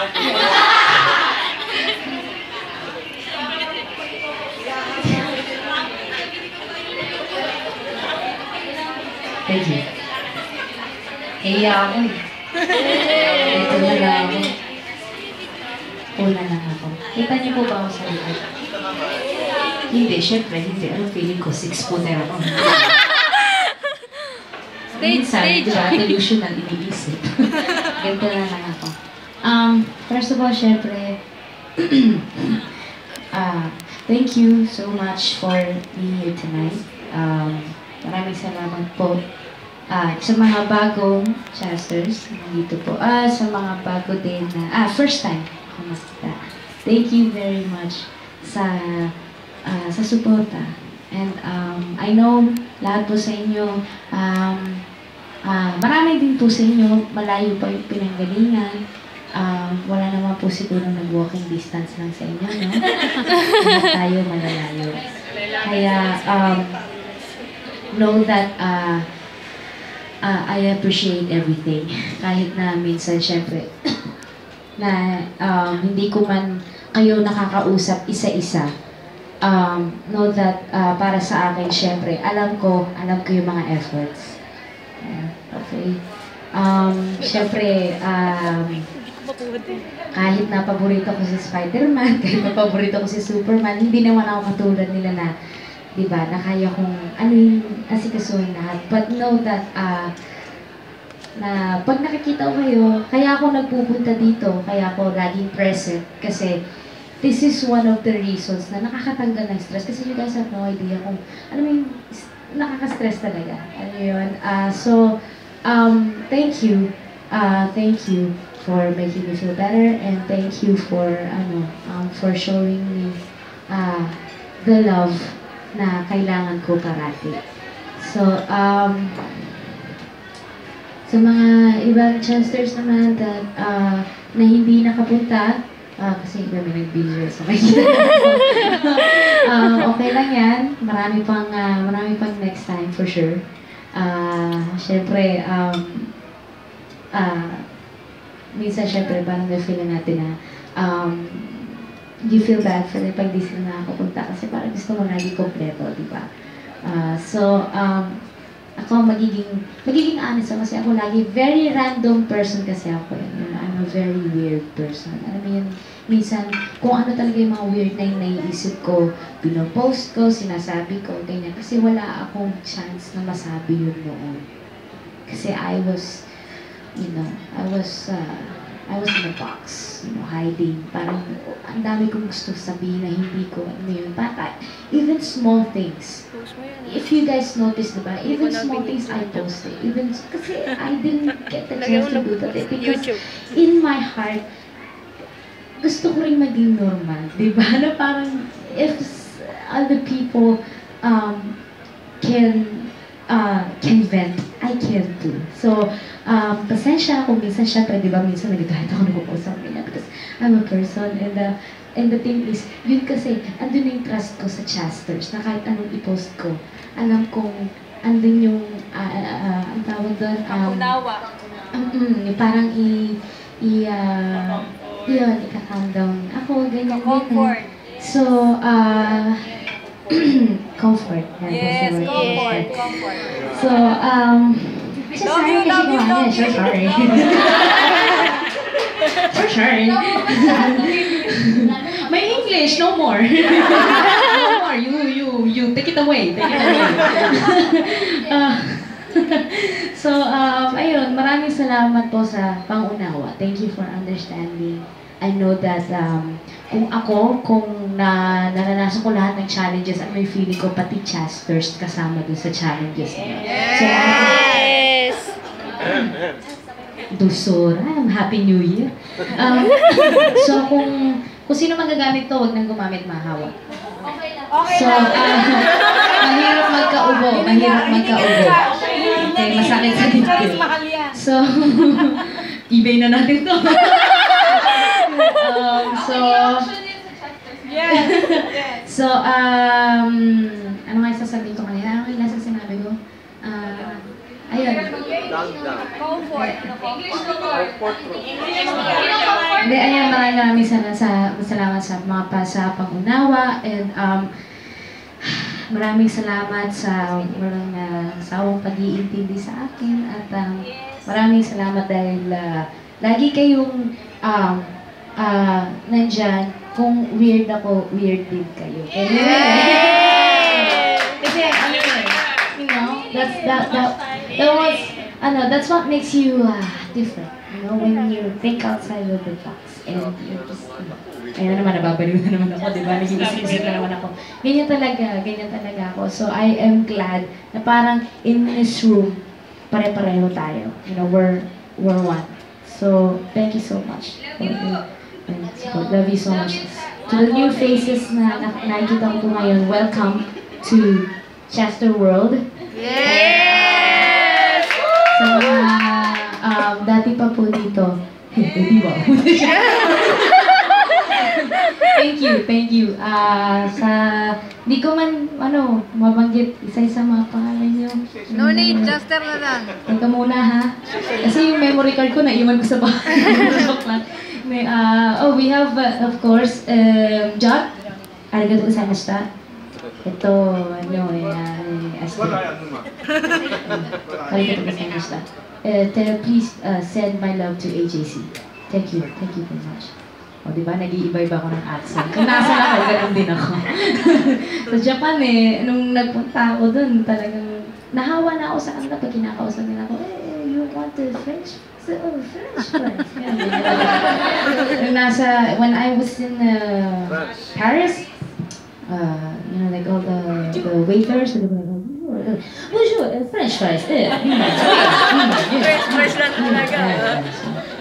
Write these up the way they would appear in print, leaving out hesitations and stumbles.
Thank you. Iya ako eh. Ito na lang ako. Una lang ako. Kita niyo po ba ako sa likod? Hindi, syempre hindi. Anong feeling ko? 6 footer ako. Stage. Diba? Delusional iniisip. Ganito na lang ako. First of all, syempre, thank you so much for being here tonight. Maraming salamat po sa mga bagong chasters nandito po. Sa mga bago din na, first time ako makita. Thank you very much sa suporta. And I know lahat po sa inyo, marami din po sa inyo, malayo pa yung pinanggalingan. Wala naman po siguro nag-walking distance lang sa inyo, no? Lahat tayo malalayo. Kaya, know that I appreciate everything. Kahit na minsan, syempre, na hindi ko man kayo nakakausap isa-isa. Know that para sa akin, syempre, alam ko yung mga efforts. Okay. Syempre, kahit na paborito ko si Spider-Man, kahit na paborito ko si Superman, hindi naman ako katulad nila na, diba, na kaya kong asikasuhin lahat. But know that, na pag nakikita ko kayo, kaya ako nagpupunta dito, kaya ako laging present, kasi this is one of the reasons na nakakatanggal ng stress. Kasi you guys have no idea kung, nakaka-stress talaga. So, thank you. Thank you for making me feel better, and thank you for showing me the love na kailangan ko parati. So, sa mga ibang chasters naman that, na hindi nakapunta, kasi iba may nag-visual sa makikita. Okay lang yan. Marami pang next time for sure. Syempre, minsan syempre parang na-feel natin na you feel bad for pag di sila nakakapunta kasi parang gusto mo lagi kompleto, di ba? So, ako magiging honest kasi ako lagi very random person kasi ako. I'm a very weird person. Alam mo yun, minsan kung ano talaga yung mga weird na yung naiisip ko, pinopost ko, sinasabi ko, ganyan. Kasi wala akong chance na masabi yun noon. Kasi I was in a box, hiding. Parang ang dami kong gusto sabihin na hindi ko, even small things. If you guys notice, diba? Even small things I posted. Kasi I didn't get the chance to do that. Because in my heart, gusto ko rin maging normal. Diba? Na parang, if other people can vent, I can too. So, pasensya kung minsan syempre, di ba, minsan nagagalit ako nag-uusap nila because I'm a person and the thing is, yun kasi, andun yung trust ko sa chasters na kahit anong i-post ko, alam kong andun yung, ang tawag doon, parang yun, ika-calm down. Ako, ganyan. So, comfort. Yes, comfort. So, love you. Sorry. My English, no more. No more. You take it away. So, ayun, maraming salamat po sa pangunawa. Thank you for understanding. I know that kung naranasan ko lahat ng challenges at may feeling ko pati chasters kasama dun sa challenges niyo. So, Dusor. Happy New Year. So, kung sino man gagamit to, huwag nang gumamit, mahawa. So, mahirap magkaubo. Okay, masakit sa dito. So, eBay na natin to. So, ano nga sasabihin ko kanina? Ano yung nasa sinabi ko? Ayun. Comfort. Hindi, ayan, maraming salamat sa mga sa pangunawa and maraming salamat sa walang sawang pag-iintindi sa akin at maraming salamat dahil lagi kayong nandyan. Kung weird ako, weird din kayo. Kasi, you know, that's what makes you different. You know, when you think outside of the box. And you're just, ayun na naman, nababaliw na naman ako, di ba? Nag-iisip na naman ako. Ganyan talaga ako. So, I am glad na parang in this room, pare-pareho tayo. You know, we're one. So, thank you so much. Love you so much. To the new faces na nakikita ko ngayon, welcome to Chester World. Yes! Sa mga dati pa po dito, di ba? Thank you. Di ko man, mabanggit isa-isa mga pangalan nyo. No need, Chester na lang. Teka muna ha. Kasi yung memory card ko naiwan ko sa bahay. We have, of course, John. Arigatou gozaimashita. Ito, arigatou gozaimashita. Please send my love to AJC. Thank you very much. O, diba, nag-iiba-iba ako ng accent. Kung nasan ako, ganun din ako. Sa Japan nung nagpunta ako dun, talagang nahawa na ako sa kanila pag kinakausap nila ako, you want the French? French fries. When I was in Paris, you know, like all the waiters, they were like, bonjour, French fries. French fries lang talaga.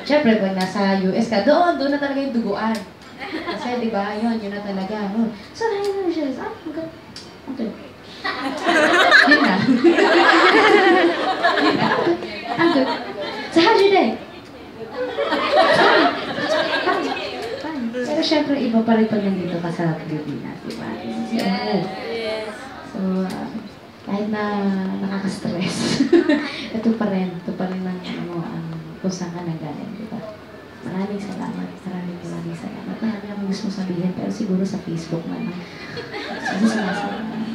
Siyempre, pag nasa US ka, doon na talaga yung duguan. Kasi, di ba, yun na talaga. So, ayun na siya. Okay. Yun na. I'm good. So, how's your day? Fine. Pero syempre, iba pa rin pag nandito ka sa Pilipinas, di ba? So, kahit na nakaka-stress, ito pa rin ang kung saan ka nagaling, di ba? Maraming salamat. Marami akong gusto sabihin, pero siguro sa Facebook na lang.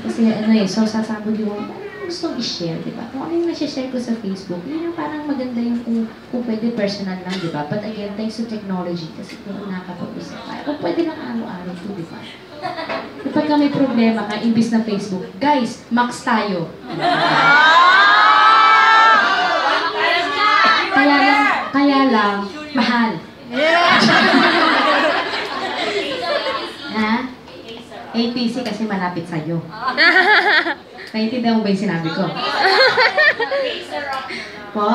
Kasi so sasabog yung gustong i-share, di ba? Kung ano yung nasi-share ko sa Facebook, yun yung parang maganda yung kung pwede personal lang, di ba? But again, thanks to technology, kasi kung nakapag-usap tayo, kung pwede lang araw-araw to, di ba? Kapag may problema ka, imbis na Facebook, guys, max tayo. Kaya lang, mahal. Ha? ATC kasi malapit sa'yo. Naiintindihan mo ba yung sinabi ko? Po?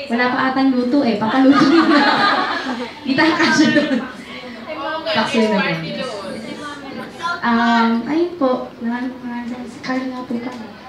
Wala pa atang luto papaluto na. Kita ka siya doon. Paksiyo na yun. Ayun po. Carl nga po kami.